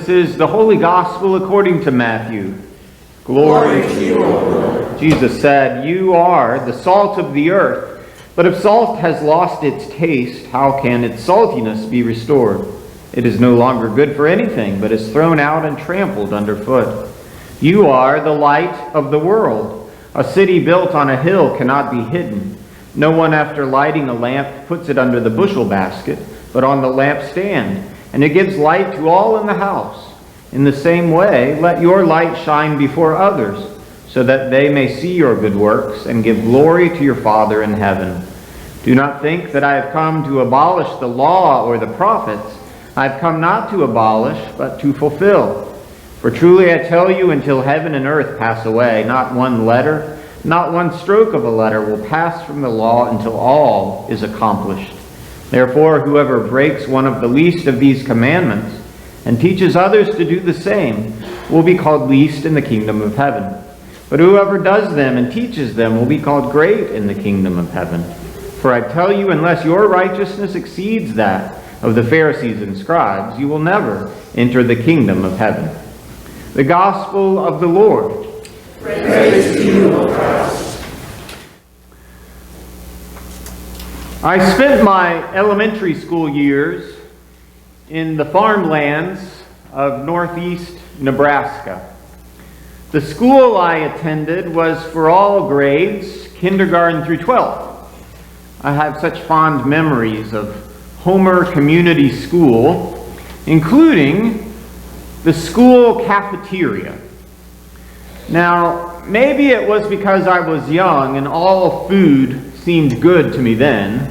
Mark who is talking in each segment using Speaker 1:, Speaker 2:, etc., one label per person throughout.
Speaker 1: This is the Holy Gospel according to Matthew.
Speaker 2: Glory to you, O Lord.
Speaker 1: Jesus said, "You are the salt of the earth, but if salt has lost its taste, how can its saltiness be restored? It is no longer good for anything, but is thrown out and trampled underfoot. You are the light of the world. A city built on a hill cannot be hidden. No one, after lighting a lamp, puts it under the bushel basket, but on the lampstand, and it gives light to all in the house. In the same way, let your light shine before others, so that they may see your good works and give glory to your Father in heaven. Do not think that I have come to abolish the law or the prophets. I have come not to abolish, but to fulfill. For truly I tell you, until heaven and earth pass away, not one letter, not one stroke of a letter will pass from the law until all is accomplished. Therefore, whoever breaks one of the least of these commandments and teaches others to do the same will be called least in the kingdom of heaven. But whoever does them and teaches them will be called great in the kingdom of heaven. For I tell you, unless your righteousness exceeds that of the Pharisees and scribes, you will never enter the kingdom of heaven." The Gospel of the Lord.
Speaker 2: Praise to you, O Christ.
Speaker 1: I spent my elementary school years in the farmlands of northeast Nebraska. The school I attended was for all grades, kindergarten through 12th. I have such fond memories of Homer Community School, including the school cafeteria. Now, maybe it was because I was young and all food seemed good to me then,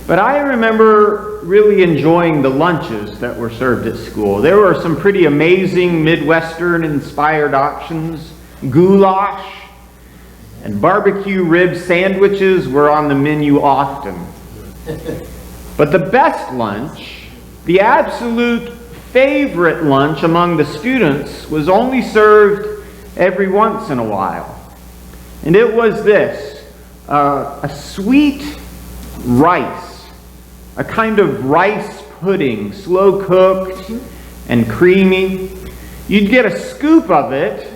Speaker 1: but I remember really enjoying the lunches that were served at school. There were some pretty amazing Midwestern-inspired options. Goulash and barbecue rib sandwiches were on the menu often. But the best lunch, the absolute favorite lunch among the students, was only served every once in a while. And it was this, a sweet rice, a kind of rice pudding, slow cooked and creamy. You'd get a scoop of it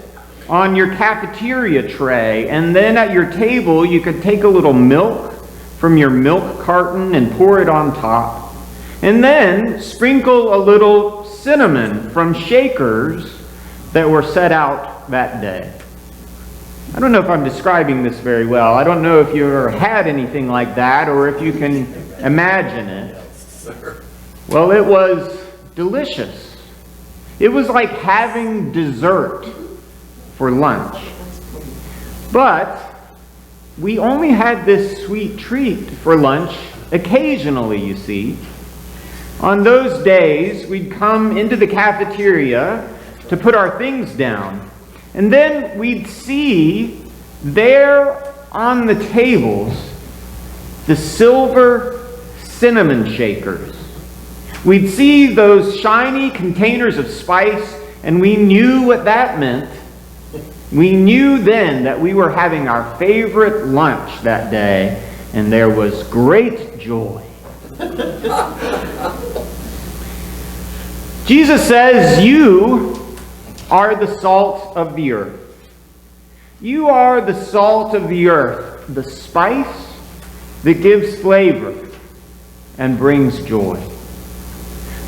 Speaker 1: on your cafeteria tray, and then at your table you could take a little milk from your milk carton and pour it on top. And then sprinkle a little cinnamon from shakers that were set out that day. I don't know if I'm describing this very well. I don't know if you ever had anything like that or if you can imagine it. Well, it was delicious. It was like having dessert for lunch. But we only had this sweet treat for lunch occasionally, you see. On those days, we'd come into the cafeteria to put our things down. And then we'd see there on the tables the silver cinnamon shakers. We'd see those shiny containers of spice, and we knew what that meant. We knew then that we were having our favorite lunch that day, and there was great joy. Jesus says, "You are the salt of the earth." You are the salt of the earth, the spice that gives flavor and brings joy.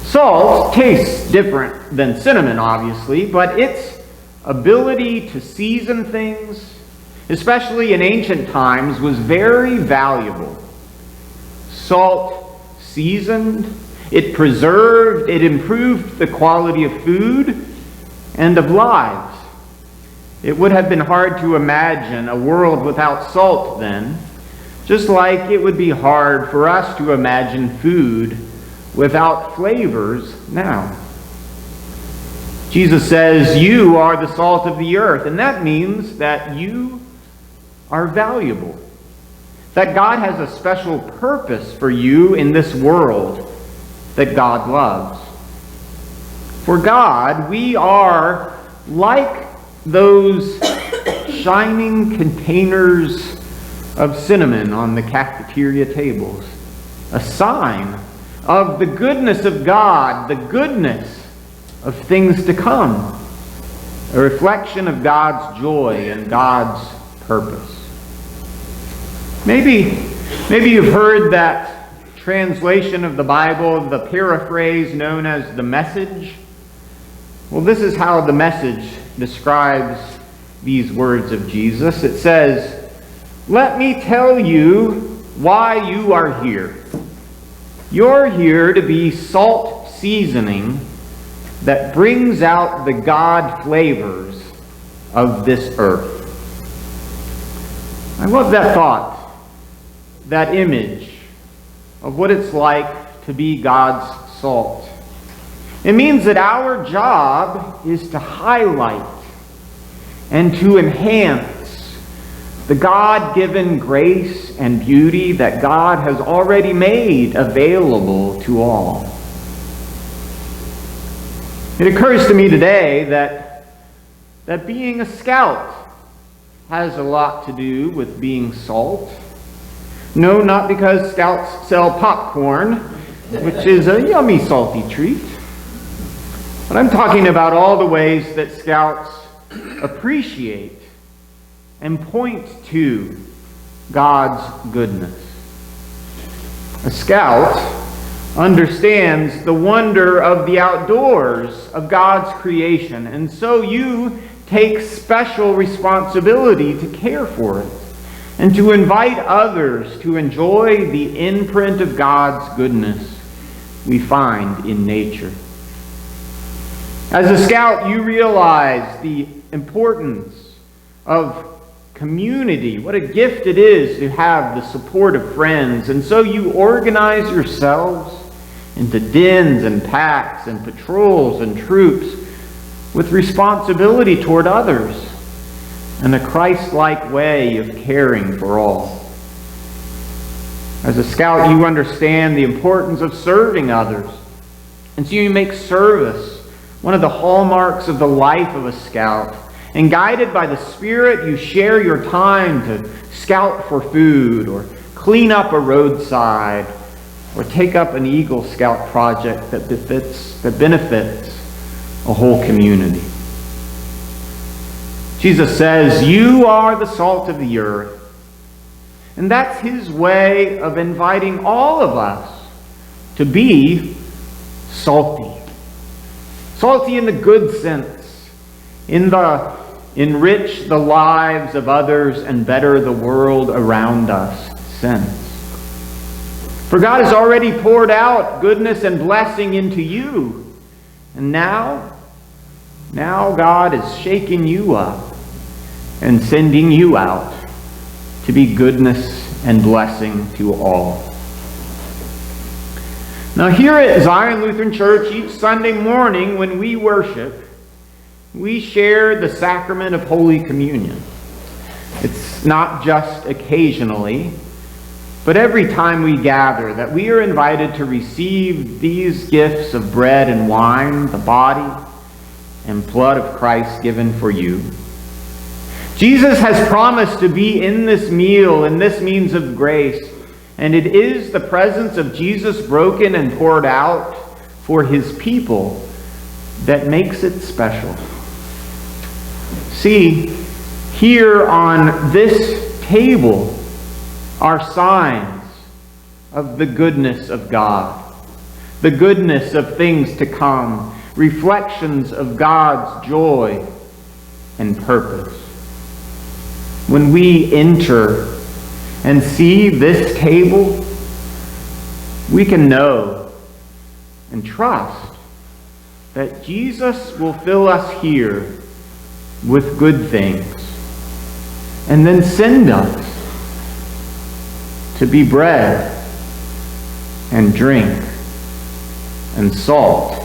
Speaker 1: Salt tastes different than cinnamon, obviously, but its ability to season things, especially in ancient times, was very valuable. Salt seasoned, it preserved, it improved the quality of food and of lives. It would have been hard to imagine a world without salt then, just like it would be hard for us to imagine food without flavors now. Jesus says, "You are the salt of the earth," and that means that you are valuable. That God has a special purpose for you in this world that God loves. For God, we are like those shining containers of cinnamon on the cafeteria tables, a sign of the goodness of God, the goodness of things to come, a reflection of God's joy and God's purpose. Maybe you've heard that translation of the Bible, the paraphrase known as the Message. Well, this is how the Message describes these words of Jesus. It says, "Let me tell you why you are here. You're here to be salt seasoning that brings out the God flavors of this earth." I love that thought, that image of what it's like to be God's salt. It means that our job is to highlight and to enhance the God-given grace and beauty that God has already made available to all. It occurs to me today that being a scout has a lot to do with being salt. No, not because scouts sell popcorn, which is a yummy salty treat. But I'm talking about all the ways that scouts appreciate and point to God's goodness. A scout understands the wonder of the outdoors, of God's creation, and so you take special responsibility to care for it and to invite others to enjoy the imprint of God's goodness we find in nature. As a scout, you realize the importance of community, what a gift it is to have the support of friends, and so you organize yourselves into dens and packs and patrols and troops with responsibility toward others and a Christ-like way of caring for all. As a scout, you understand the importance of serving others, and so you make service one of the hallmarks of the life of a scout. And guided by the Spirit, you share your time to scout for food or clean up a roadside or take up an Eagle Scout project that benefits a whole community. Jesus says, "You are the salt of the earth." And that's his way of inviting all of us to be salty. Salty in the good sense, enrich the lives of others and better the world around us sense. For God has already poured out goodness and blessing into you. And now God is shaking you up and sending you out to be goodness and blessing to all. Now here at Zion Lutheran Church, each Sunday morning when we worship, we share the sacrament of Holy Communion. It's not just occasionally, but every time we gather that we are invited to receive these gifts of bread and wine, the body and blood of Christ given for you. Jesus has promised to be in this meal, in this means of grace, and it is the presence of Jesus broken and poured out for his people that makes it special. See, here on this table are signs of the goodness of God, the goodness of things to come, reflections of God's joy and purpose. When we enter and see this table, we can know and trust that Jesus will fill us here with good things and then send us to be bread and drink and salt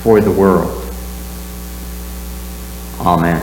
Speaker 1: for the world. Amen.